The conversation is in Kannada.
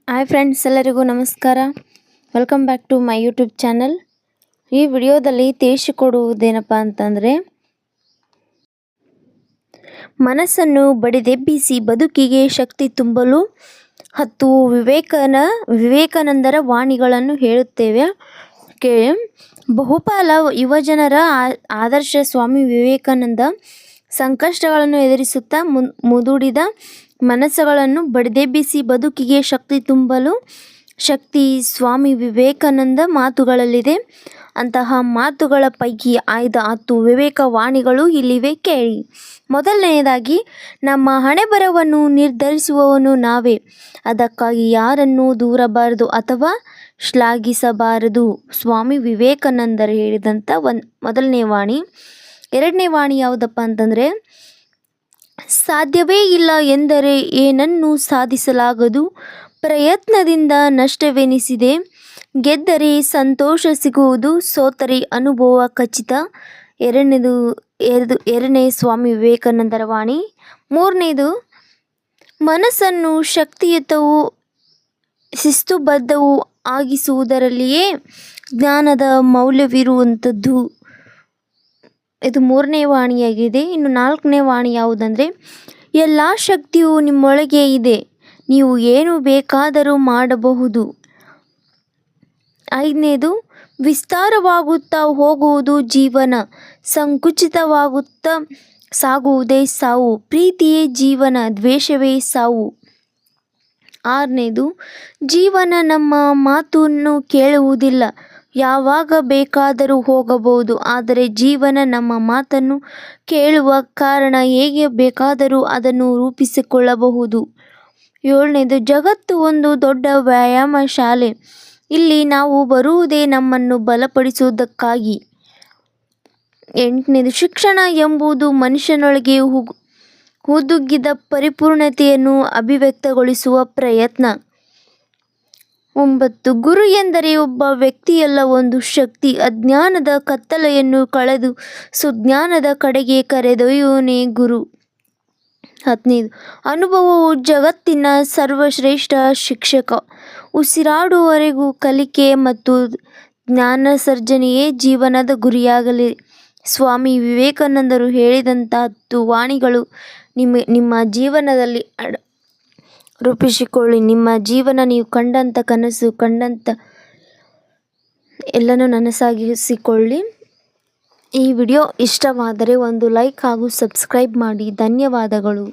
ಹಾಯ್ ಫ್ರೆಂಡ್ಸ್, ಎಲ್ಲರಿಗೂ ನಮಸ್ಕಾರ. Welcome back to my YouTube channel. ಈ ವಿಡಿಯೋದಲ್ಲಿ ತಿಳಿಸಿಕೊಡುವುದೇನಪ್ಪ ಅಂತಂದರೆ, ಮನಸ್ಸನ್ನು ಬಡಿದೆಬ್ಬಿಸಿ ಬದುಕಿಗೆ ಶಕ್ತಿ ತುಂಬಲು 10 ವಿವೇಕಾನಂದರ ವಾಣಿಗಳನ್ನು ಹೇಳುತ್ತೇವೆ ಕೇಳಿ. ಬಹುಪಾಲ ಯುವಜನರ ಆದರ್ಶ ಸ್ವಾಮಿ ವಿವೇಕಾನಂದ ಸಂಕಷ್ಟಗಳನ್ನು ಎದುರಿಸುತ್ತಾ ಮುದುಡಿದ ಮನಸ್ಸುಗಳನ್ನು ಬಡಿದೆಬ್ಬಿಸಿ ಬದುಕಿಗೆ ಶಕ್ತಿ ತುಂಬಲು ಶಕ್ತಿ ಸ್ವಾಮಿ ವಿವೇಕಾನಂದ ಮಾತುಗಳಲ್ಲಿದೆ. ಅಂತಹ ಮಾತುಗಳ ಪೈಕಿ ಆಯ್ದ 10 ವಿವೇಕವಾಣಿಗಳು ಇಲ್ಲಿವೆ ಕೇಳಿ. ಮೊದಲನೆಯದಾಗಿ, ನಮ್ಮ ಹಣೆಬರಹವನ್ನು ನಿರ್ಧರಿಸುವವನು ನಾವೇ, ಅದಕ್ಕಾಗಿ ಯಾರನ್ನೂ ದೂರಬಾರದು ಅಥವಾ ಶ್ಲಾಘಿಸಬಾರದು. ಸ್ವಾಮಿ ವಿವೇಕಾನಂದರು ಹೇಳಿದಂಥ ಮೊದಲನೇ ವಾಣಿ. ಎರಡನೇ ವಾಣಿ ಯಾವುದಪ್ಪ ಅಂತಂದರೆ, ಸಾಧ್ಯವೇ ಇಲ್ಲ ಎಂದರೆ ಏನನ್ನೂ ಸಾಧಿಸಲಾಗದು, ಪ್ರಯತ್ನದಿಂದ ನಷ್ಟವೆನಿಸಿದೆ, ಗೆದ್ದರೆ ಸಂತೋಷ ಸಿಗುವುದು, ಸೋತರೆ ಅನುಭವ ಖಚಿತ. ಎರಡನೇ ಸ್ವಾಮಿ ವಿವೇಕಾನಂದರ ವಾಣಿ. ಮೂರನೇದು, ಮನಸ್ಸನ್ನು ಶಕ್ತಿಯುತವೂ ಶಿಸ್ತುಬದ್ಧವೂ ಆಗಿಸುವುದರಲ್ಲಿಯೇ ಜ್ಞಾನದ ಮೌಲ್ಯವಿರುವಂಥದ್ದು. ಇದು ಮೂರನೇ ವಾಣಿಯಾಗಿದೆ. ಇನ್ನು ನಾಲ್ಕನೇ ವಾಣಿ ಯಾವುದಂದರೆ, ಎಲ್ಲ ಶಕ್ತಿಯೂ ನಿಮ್ಮೊಳಗೆ ಇದೆ, ನೀವು ಏನು ಬೇಕಾದರೂ ಮಾಡಬಹುದು. ಐದನೇದು, ವಿಸ್ತಾರವಾಗುತ್ತಾ ಹೋಗುವುದು ಜೀವನ, ಸಂಕುಚಿತವಾಗುತ್ತಾ ಸಾಗುವುದೇ ಸಾವು, ಪ್ರೀತಿಯೇ ಜೀವನ, ದ್ವೇಷವೇ ಸಾವು. ಆರನೇದು, ಜೀವನ ನಮ್ಮ ಮಾತನ್ನು ಕೇಳುವುದಿಲ್ಲ, ಯಾವಾಗ ಬೇಕಾದರೂ ಹೋಗಬಹುದು, ಆದರೆ ಜೀವನ ನಮ್ಮ ಮಾತನ್ನು ಕೇಳುವ ಕಾರಣ ಹೇಗೆ ಬೇಕಾದರೂ ಅದನ್ನು ರೂಪಿಸಿಕೊಳ್ಳಬಹುದು. ಏಳನೇದು, ಜಗತ್ತು ಒಂದು ದೊಡ್ಡ ವ್ಯಾಯಾಮ ಶಾಲೆ, ಇಲ್ಲಿ ನಾವು ಬರುವುದೇ ನಮ್ಮನ್ನು ಬಲಪಡಿಸುವುದಕ್ಕಾಗಿ. ಎಂಟನೇದು, ಶಿಕ್ಷಣ ಎಂಬುದು ಮನುಷ್ಯನೊಳಗೆ ಹುದುಗಿದ ಪರಿಪೂರ್ಣತೆಯನ್ನು ಅಭಿವ್ಯಕ್ತಗೊಳಿಸುವ ಪ್ರಯತ್ನ. 9, ಗುರು ಎಂದರೆ ಒಬ್ಬ ವ್ಯಕ್ತಿಯಲ್ಲ, ಒಂದು ಶಕ್ತಿ, ಅಜ್ಞಾನದ ಕತ್ತಲೆಯನ್ನು ಕಳೆದು ಸುಜ್ಞಾನದ ಕಡೆಗೆ ಕರೆದೊಯ್ಯುವವನೇ ಗುರು. 15, ಅನುಭವವು ಜಗತ್ತಿನ ಸರ್ವಶ್ರೇಷ್ಠ ಶಿಕ್ಷಕ, ಉಸಿರಾಡುವವರೆಗೂ ಕಲಿಕೆ ಮತ್ತು ಜ್ಞಾನಸರ್ಜನೆಯೇ ಜೀವನದ ಗುರಿಯಾಗಲಿ. ಸ್ವಾಮಿ ವಿವೇಕಾನಂದರು ಹೇಳಿದಂಥ 10 ವಾಣಿಗಳು ನಿಮ್ಮ ಜೀವನದಲ್ಲಿ ರೂಪಿಸಿಕೊಳ್ಳಿ. ನಿಮ್ಮ ಜೀವನ, ನೀವು ಕಂಡಂಥ ಕನಸು, ಕಂಡಂಥ ಎಲ್ಲನೂ ನನಸಾಗಿಸಿಕೊಳ್ಳಿ. ಈ ವಿಡಿಯೋ ಇಷ್ಟವಾದರೆ ಒಂದು ಲೈಕ್ ಹಾಗೂ ಸಬ್ಸ್ಕ್ರೈಬ್ ಮಾಡಿ. ಧನ್ಯವಾದಗಳು.